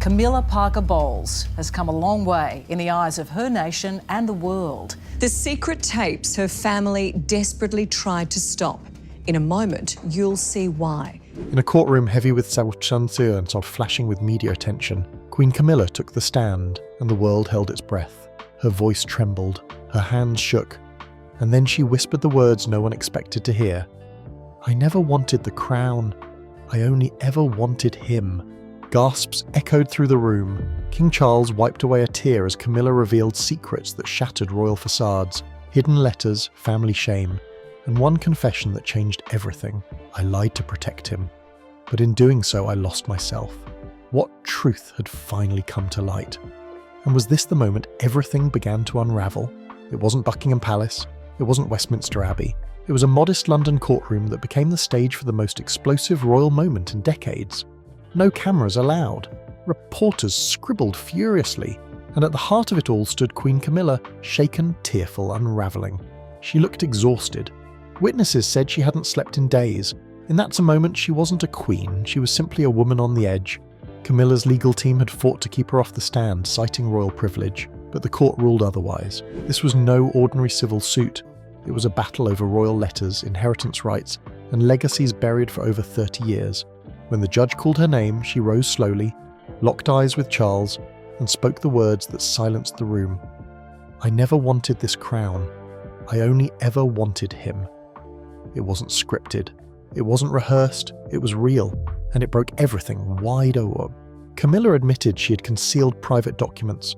Camilla Parker Bowles has come a long way in the eyes of her nation and the world. The secret tapes her family desperately tried to stop. In a moment, you'll see why. In a courtroom heavy with substances and flashing with media attention, Queen Camilla took the stand, and the world held its breath. Her voice trembled, her hands shook, and then she whispered the words no one expected to hear. "I never wanted the crown. I only ever wanted him." Gasps echoed through the room. King Charles wiped away a tear as Camilla revealed secrets that shattered royal façades, hidden letters, family shame, and one confession that changed everything. I lied to protect him. But in doing so, I lost myself. What truth had finally come to light? And was this the moment everything began to unravel? It wasn't Buckingham Palace. It wasn't Westminster Abbey. It was a modest London courtroom that became the stage for the most explosive royal moment in decades. No cameras allowed. Reporters scribbled furiously. And at the heart of it all stood Queen Camilla, shaken, tearful, unraveling. She looked exhausted. Witnesses said she hadn't slept in days. In that moment, she wasn't a queen. She was simply a woman on the edge. Camilla's legal team had fought to keep her off the stand, citing royal privilege. But the court ruled otherwise. This was no ordinary civil suit. It was a battle over royal letters, inheritance rights, and legacies buried for over 30 years. When the judge called her name, she rose slowly, locked eyes with Charles, and spoke the words that silenced the room. "I never wanted this crown. I only ever wanted him." It wasn't scripted. It wasn't rehearsed. It was real, and it broke everything wide open. Camilla admitted she had concealed private documents,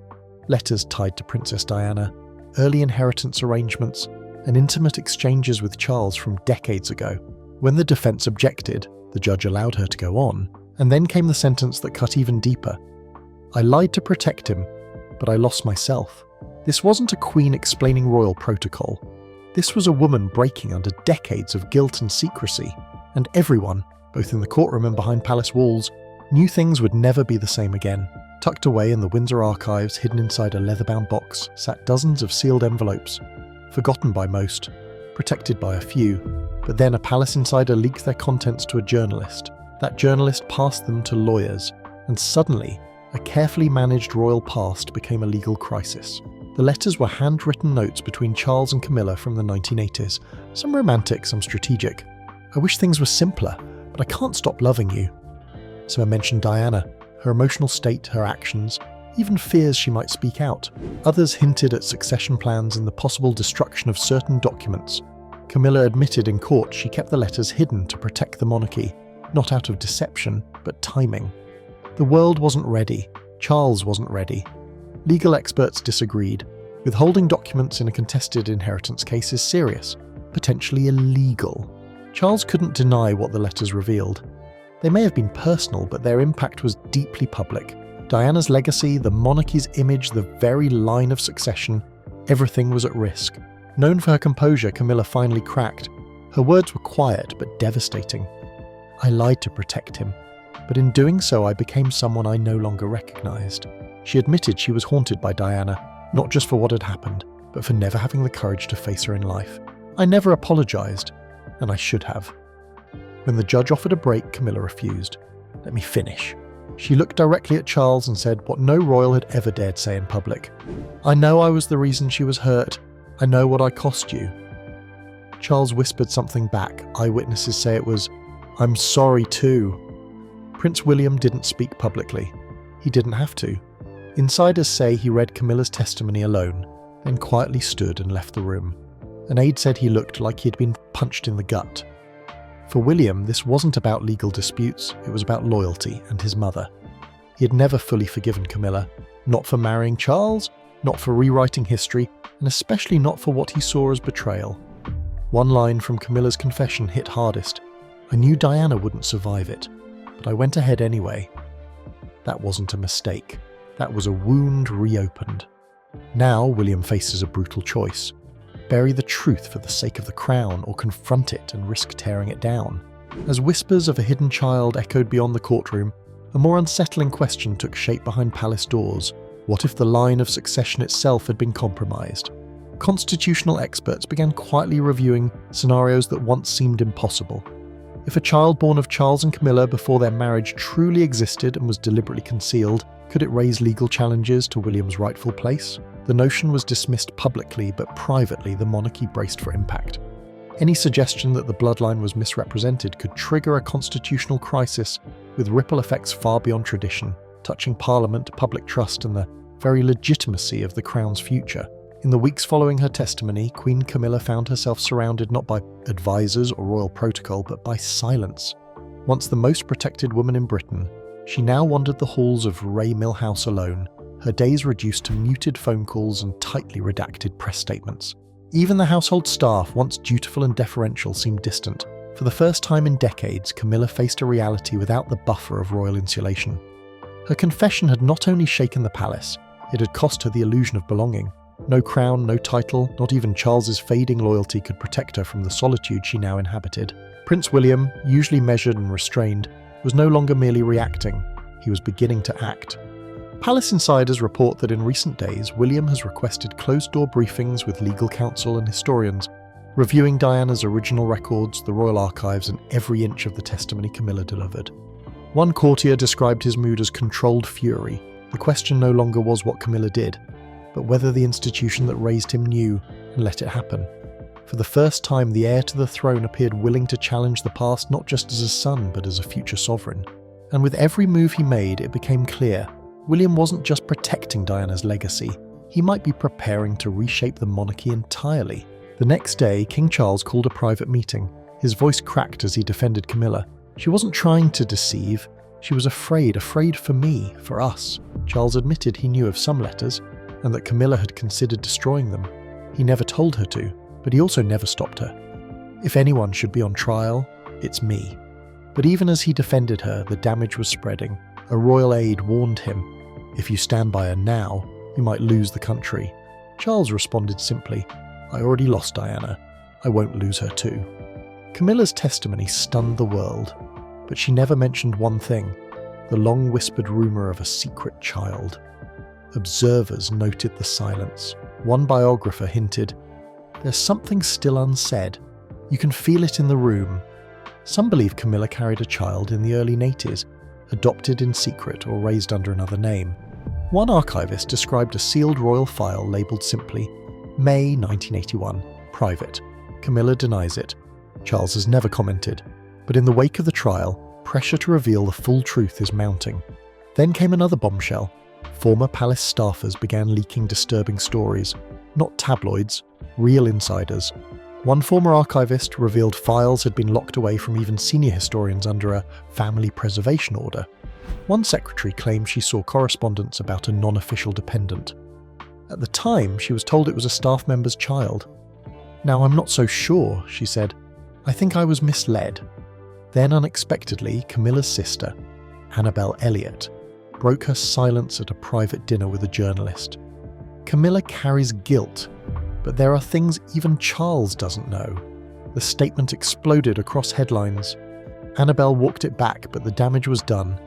letters tied to Princess Diana, early inheritance arrangements, and intimate exchanges with Charles from decades ago. When the defense objected, the judge allowed her to go on, and then came the sentence that cut even deeper. "I lied to protect him, but I lost myself." This wasn't a queen explaining royal protocol. This was a woman breaking under decades of guilt and secrecy, and everyone, both in the courtroom and behind palace walls, knew things would never be the same again. Tucked away in the Windsor archives, hidden inside a leather-bound box, sat dozens of sealed envelopes, forgotten by most, protected by a few. But then a palace insider leaked their contents to a journalist. That journalist passed them to lawyers, and suddenly, a carefully managed royal past became a legal crisis. The letters were handwritten notes between Charles and Camilla from the 1980s, some romantic, some strategic. "I wish things were simpler, but I can't stop loving you." Some mentioned Diana, her emotional state, her actions, even fears she might speak out. Others hinted at succession plans and the possible destruction of certain documents. Camilla admitted in court she kept the letters hidden to protect the monarchy, not out of deception, but timing. The world wasn't ready. Charles wasn't ready. Legal experts disagreed. Withholding documents in a contested inheritance case is serious, potentially illegal. Charles couldn't deny what the letters revealed. They may have been personal, but their impact was deeply public. Diana's legacy, the monarchy's image, the very line of succession, everything was at risk. Known for her composure, Camilla finally cracked. Her words were quiet but devastating. "I lied to protect him, but in doing so I became someone I no longer recognized." She admitted she was haunted by Diana, not just for what had happened, but for never having the courage to face her in life. "I never apologized, and I should have." When the judge offered a break, Camilla refused. "Let me finish." She looked directly at Charles and said what no royal had ever dared say in public. "I know I was the reason she was hurt. I know what I cost you." Charles whispered something back. Eyewitnesses say it was, "I'm sorry too." Prince William didn't speak publicly. He didn't have to. Insiders say he read Camilla's testimony alone, then quietly stood and left the room. An aide said he looked like he'd been punched in the gut. For William, this wasn't about legal disputes, it was about loyalty and his mother. He had never fully forgiven Camilla, not for marrying Charles, not for rewriting history, and especially not for what he saw as betrayal. One line from Camilla's confession hit hardest. "I knew Diana wouldn't survive it, but I went ahead anyway." That wasn't a mistake. That was a wound reopened. Now William faces a brutal choice. Bury the truth for the sake of the crown, or confront it and risk tearing it down. As whispers of a hidden child echoed beyond the courtroom, a more unsettling question took shape behind palace doors. What if the line of succession itself had been compromised? Constitutional experts began quietly reviewing scenarios that once seemed impossible. If a child born of Charles and Camilla before their marriage truly existed and was deliberately concealed, could it raise legal challenges to William's rightful place? The notion was dismissed publicly, but privately the monarchy braced for impact. Any suggestion that the bloodline was misrepresented could trigger a constitutional crisis with ripple effects far beyond tradition, touching Parliament, public trust and the very legitimacy of the Crown's future. In the weeks following her testimony, Queen Camilla found herself surrounded not by advisors or royal protocol, but by silence. Once the most protected woman in Britain, she now wandered the halls of Ray Mill House alone, her days reduced to muted phone calls and tightly redacted press statements. Even the household staff, once dutiful and deferential, seemed distant. For the first time in decades, Camilla faced a reality without the buffer of royal insulation. Her confession had not only shaken the palace, it had cost her the illusion of belonging. No crown, no title, not even Charles's fading loyalty could protect her from the solitude she now inhabited. Prince William, usually measured and restrained, was no longer merely reacting, he was beginning to act. Palace insiders report that in recent days, William has requested closed-door briefings with legal counsel and historians, reviewing Diana's original records, the royal archives, and every inch of the testimony Camilla delivered. One courtier described his mood as controlled fury. The question no longer was what Camilla did, but whether the institution that raised him knew and let it happen. For the first time, the heir to the throne appeared willing to challenge the past not just as a son, but as a future sovereign. And with every move he made, it became clear William wasn't just protecting Diana's legacy, he might be preparing to reshape the monarchy entirely. The next day, King Charles called a private meeting. His voice cracked as he defended Camilla. She wasn't trying to deceive, she was afraid for me, for us. Charles admitted he knew of some letters, and that Camilla had considered destroying them. He never told her to, but he also never stopped her. If anyone should be on trial, it's me. But even as he defended her, the damage was spreading. A royal aide warned him, if you stand by her now, you might lose the country. Charles responded simply, I already lost Diana. I won't lose her too. Camilla's testimony stunned the world, but she never mentioned one thing, the long-whispered rumour of a secret child. Observers noted the silence. One biographer hinted, there's something still unsaid. You can feel it in the room. Some believe Camilla carried a child in the early 80s, adopted in secret or raised under another name. One archivist described a sealed royal file labelled simply, May 1981, private. Camilla denies it. Charles has never commented. But in the wake of the trial, pressure to reveal the full truth is mounting. Then came another bombshell. Former palace staffers began leaking disturbing stories. Not tabloids, real insiders. One former archivist revealed files had been locked away from even senior historians under a family preservation order. One secretary claimed she saw correspondence about a non-official dependent. At the time, she was told it was a staff member's child. Now, I'm not so sure, she said. I think I was misled. Then, unexpectedly, Camilla's sister, Annabel Elliot, broke her silence at a private dinner with a journalist. Camilla carries guilt, but there are things even Charles doesn't know. The statement exploded across headlines. Annabel walked it back, but the damage was done.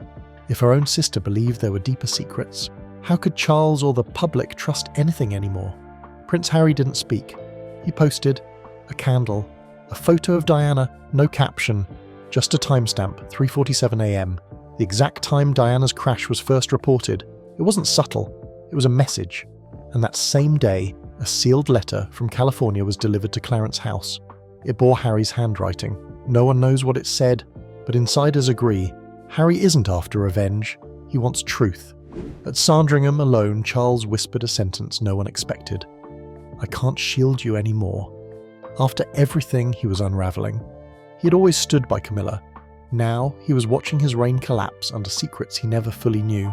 If her own sister believed there were deeper secrets, how could Charles or the public trust anything anymore? Prince Harry didn't speak. He posted a candle, a photo of Diana, no caption, just a timestamp, 3:47 a.m. The exact time Diana's crash was first reported. It wasn't subtle, it was a message. And that same day, a sealed letter from California was delivered to Clarence House. It bore Harry's handwriting. No one knows what it said, but insiders agree, Harry isn't after revenge, he wants truth. At Sandringham alone, Charles whispered a sentence no one expected. I can't shield you anymore. After everything he was unravelling, he had always stood by Camilla. Now he was watching his reign collapse under secrets he never fully knew.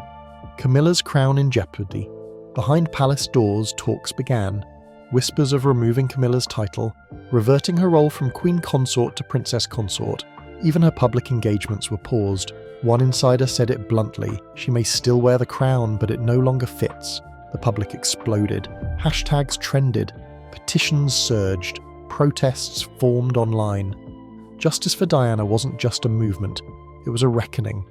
Camilla's crown in jeopardy. Behind palace doors, talks began. Whispers of removing Camilla's title, reverting her role from queen consort to princess consort. Even her public engagements were paused. One insider said it bluntly, she may still wear the crown, but it no longer fits. The public exploded. Hashtags trended. Petitions surged. Protests formed online. Justice for Diana wasn't just a movement, it was a reckoning.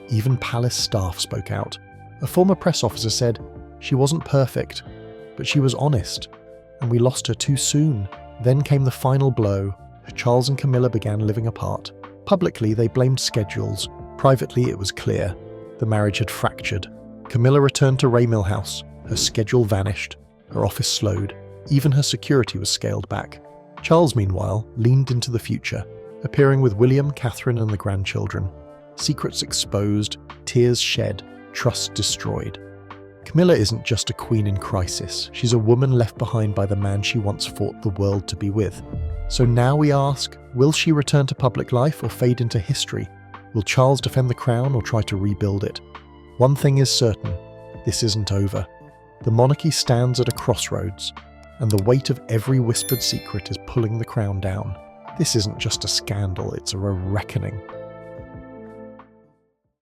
Even palace staff spoke out. A former press officer said, she wasn't perfect, but she was honest, and we lost her too soon. Then came the final blow. Charles and Camilla began living apart. Publicly, they blamed schedules. Privately, it was clear. The marriage had fractured. Camilla returned to Raymil House. Her schedule vanished. Her office slowed. Even her security was scaled back. Charles, meanwhile, leaned into the future, appearing with William, Catherine, and the grandchildren. Secrets exposed, tears shed, trust destroyed. Camilla isn't just a queen in crisis. She's a woman left behind by the man she once fought the world to be with. So now we ask, will she return to public life or fade into history? Will Charles defend the crown or try to rebuild it? One thing is certain, this isn't over. The monarchy stands at a crossroads, and the weight of every whispered secret is pulling the crown down. This isn't just a scandal, it's a reckoning.